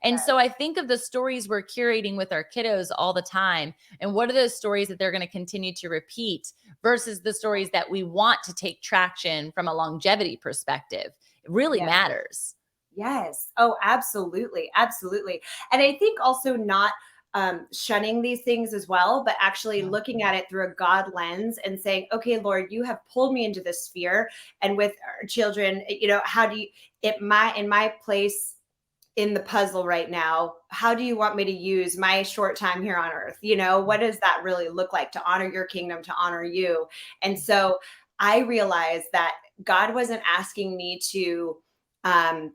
And so I think of the stories we're curating with our kiddos all the time. And what are those stories that they're going to continue to repeat versus the stories that we want to take traction from a longevity perspective? It really matters. Yes. Oh, absolutely. Absolutely. And I think also not shunning these things as well, but actually looking at it through a God lens and saying, okay, Lord, you have pulled me into this sphere. And with our children, how do you, in my place in the puzzle right now, how do you want me to use my short time here on earth? What does that really look like to honor your kingdom, to honor you? And so I realized that God wasn't asking me to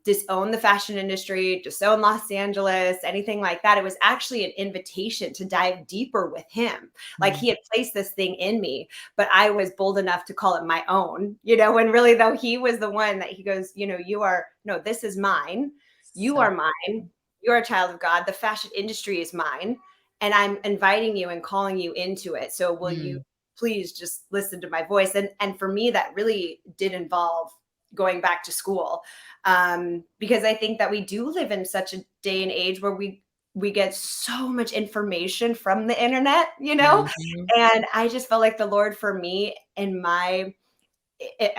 disown the fashion industry, disown Los Angeles, anything like that. It was actually an invitation to dive deeper with him. Like he had placed this thing in me, but I was bold enough to call it my own, when really though he was the one that he goes, this is mine. You are mine. You're a child of God. The fashion industry is mine. And I'm inviting you and calling you into it. So will you please just listen to my voice? And for me, that really did involve going back to school. Because I think that we do live in such a day and age where we get so much information from the internet, and I just felt like the Lord for me at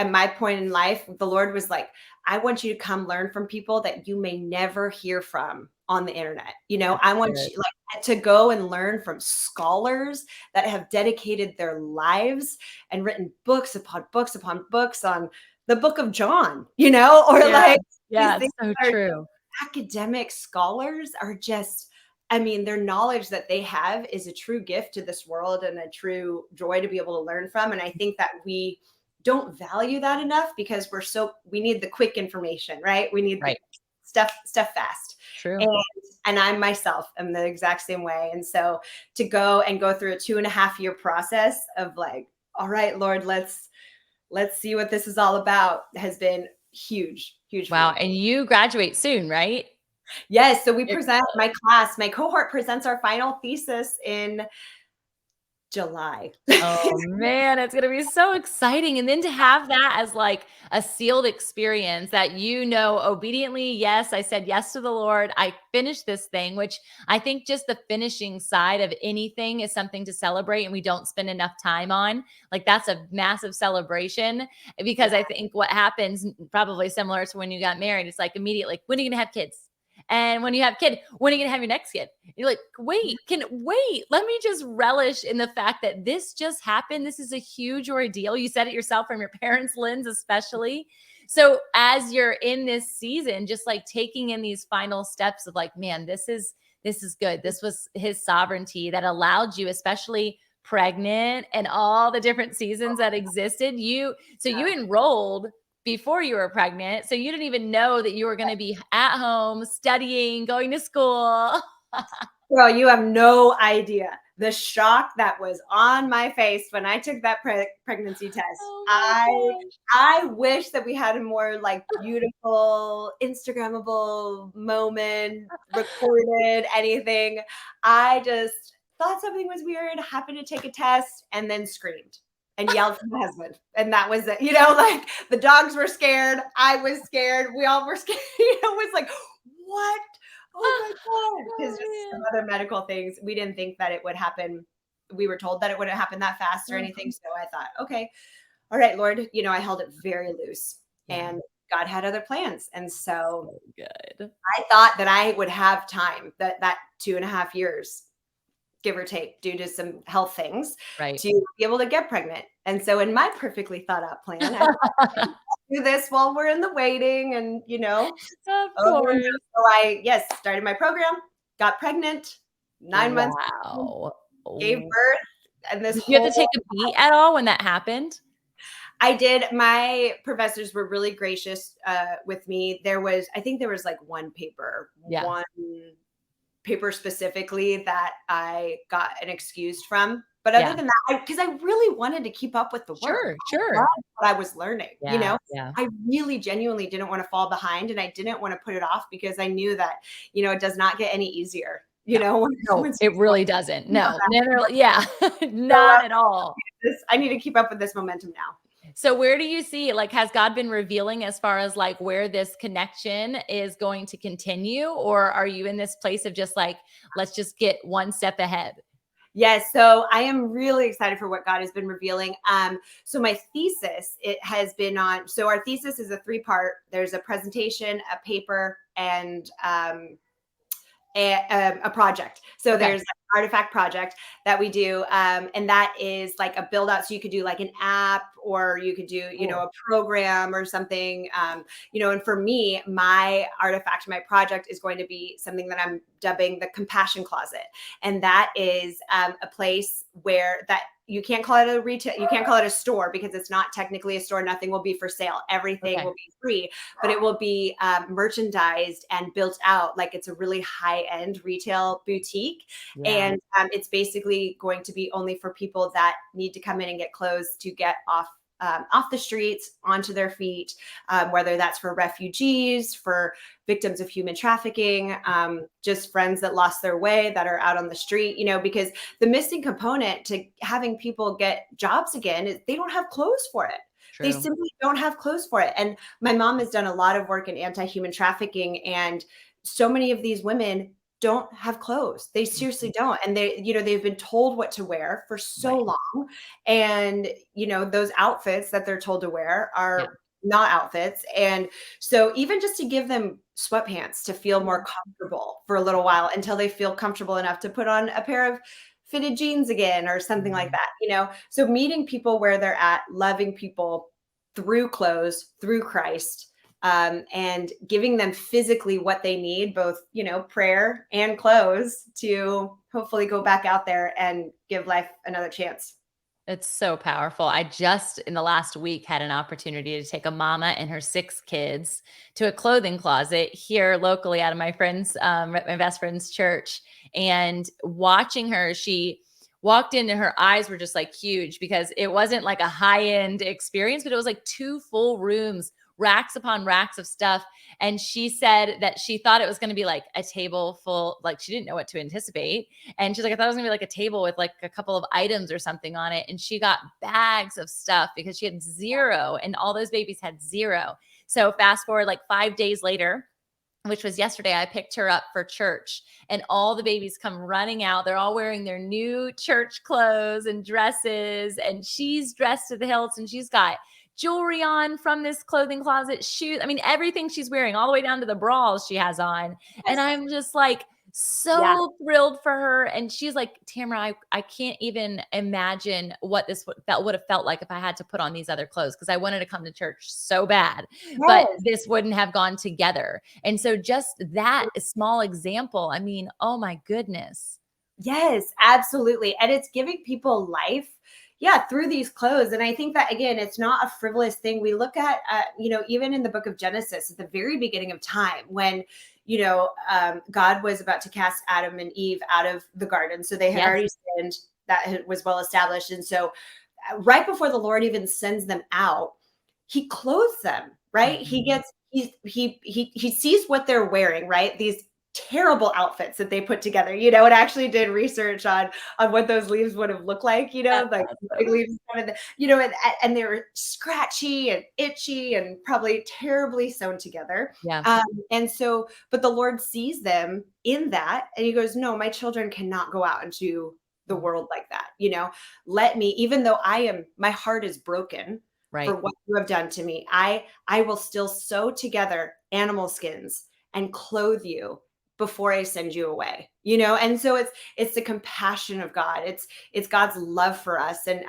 my point in life, the Lord was like, I want you to come learn from people that you may never hear from on the internet. I want you to go and learn from scholars that have dedicated their lives and written books upon books upon books on the book of John, or these things so true. Academic scholars are just, their knowledge that they have is a true gift to this world and a true joy to be able to learn from. And I think that we don't value that enough because we need the quick information, right? We need the stuff fast. True. And I myself am the exact same way. And so to go through a 2.5-year process of like, all right, Lord, let's see what this is all about has been huge. Wow. And you graduate soon, right? Yes. So we present my cohort presents our final thesis in July. Oh man, it's going to be so exciting. And then to have that as like a sealed experience that, obediently, yes, I said yes to the Lord. I finished this thing, which I think just the finishing side of anything is something to celebrate and we don't spend enough time on. Like that's a massive celebration because I think what happens probably similar to when you got married, it's like immediately, when are you going to have kids? And when you have a kid, when are you going to have your next kid? You're like, wait, let me just relish in the fact that this just happened. This is a huge ordeal. You said it yourself from your parents' lens, especially. So as you're in this season, just like taking in these final steps of like, man, this is good. This was his sovereignty that allowed you, especially pregnant and all the different seasons that existed. You enrolled before you were pregnant. So you didn't even know that you were going to be at home studying, going to school. Girl, you have no idea the shock that was on my face when I took that pregnancy test. I wish that we had a more like beautiful Instagrammable moment, recorded anything. I just thought something was weird, happened to take a test, and then screamed and yelled for my husband. And that was it. Like the dogs were scared. I was scared. We all were scared. It was like, what? Oh my God. Because just some other medical things, we didn't think that it would happen. We were told that it wouldn't happen that fast or anything. So I thought, okay, all right, Lord, I held it very loose and God had other plans. And so good. I thought that I would have time, that 2.5 years, give or take, due to some health things, to be able to get pregnant. And so in my perfectly thought out plan, I do this while we're in the waiting and, of course. So I, started my program, got pregnant, 9 months, gave birth. And did you have to take a beat at all when that happened? I did. My professors were really gracious with me. I think there was like one paper specifically that I got an excused from. But other than that, because I really wanted to keep up with the work. Sure. What I was learning, I really genuinely didn't want to fall behind and I didn't want to put it off because I knew that, it does not get any easier. No, it really doesn't. No, never. Yeah, not at all. I need to keep up with this momentum now. So where do you see, like, has God been revealing as far as like where this connection is going to continue? Or are you in this place of just like, let's just get one step ahead? Yes, so I am really excited for what God has been revealing. So my thesis, it has been on. So our thesis is a three-part. There's a presentation, a paper, and a project. So Okay. there's an artifact project that we do, and that is like a build out. So you could do like an app, or you could do, Cool. a program or something. And for me, my artifact, my project is going to be something that I'm dubbing the compassion closet, and that is a place where that you can't call it a retail, you can't call it a store because it's not technically a store. Nothing will be for sale. Everything Okay. will be free, but it will be merchandised and built out like it's a really high end retail boutique. Yeah. And it's basically going to be only for people that need to come in and get clothes to get off the streets onto their feet, whether that's for refugees, for victims of human trafficking, just friends that lost their way that are out on the street, because the missing component to having people get jobs again is they don't have clothes for it. They True. simply don't have clothes for it. And my mom has done a lot of work in anti-human trafficking, and so many of these women don't have clothes. They seriously Mhm. don't. And they've been told what to wear for so Right. long. And, those outfits that they're told to wear Yeah. are not outfits. And so even just to give them sweatpants to feel Yeah. more comfortable for a little while until they feel comfortable enough to put on a pair of fitted jeans again or something like Mhm. that. So meeting people where they're at, loving people through clothes, through Christ, and giving them physically what they need, both, prayer and clothes, to hopefully go back out there and give life another chance. It's so powerful. I just in the last week had an opportunity to take a mama and her 6 kids to a clothing closet here locally out of my friend's, my best friend's church. And watching her, she walked in and her eyes were just like huge because it wasn't like a high end experience, but it was like 2 full rooms, racks upon racks of stuff. And she said that she thought it was going to be like a table full, like she didn't know what to anticipate. And she's like, I thought it was gonna be like a table with like a couple of items or something on it. And she got bags of stuff because she had zero, and all those babies had zero. So fast forward like 5 days later, which was yesterday, I picked her up for church, and all the babies come running out. They're all wearing their new church clothes and dresses, and she's dressed to the hilts, and she's got jewelry on from this clothing closet, shoes. I mean, everything she's wearing, all the way down to the bras she has on. And Yes. I'm just like, Yeah. so thrilled for her. And she's like, Tamara, I can't even imagine what this would have felt like if I had to put on these other clothes because I wanted to come to church so bad, but Yes. this wouldn't have gone together. And so just that small example, I mean, oh my goodness. Yes, absolutely. And it's giving people life, yeah, through these clothes. And I think that, again, it's not a frivolous thing. We look at, even in the book of Genesis, at the very beginning of time, when, God was about to cast Adam and Eve out of the garden. So they had Yes. already sinned, was well established. And so, right before the Lord even sends them out, he clothes them, right? He Mhm. gets, he sees what they're wearing, right? These terrible outfits that they put together, and actually did research on what those leaves would have looked like, That's like big awesome. leaves, kind of, and they were scratchy and itchy and probably terribly sewn together. Yeah. Um, and so, but the Lord sees them in that, and he goes, no, my children cannot go out into the Mhm. world like that. Let me, even though my heart is broken for Right. what you have done to me, I will still sew together animal skins and clothe you before I send you away. And so it's the compassion of God. It's God's love for us. And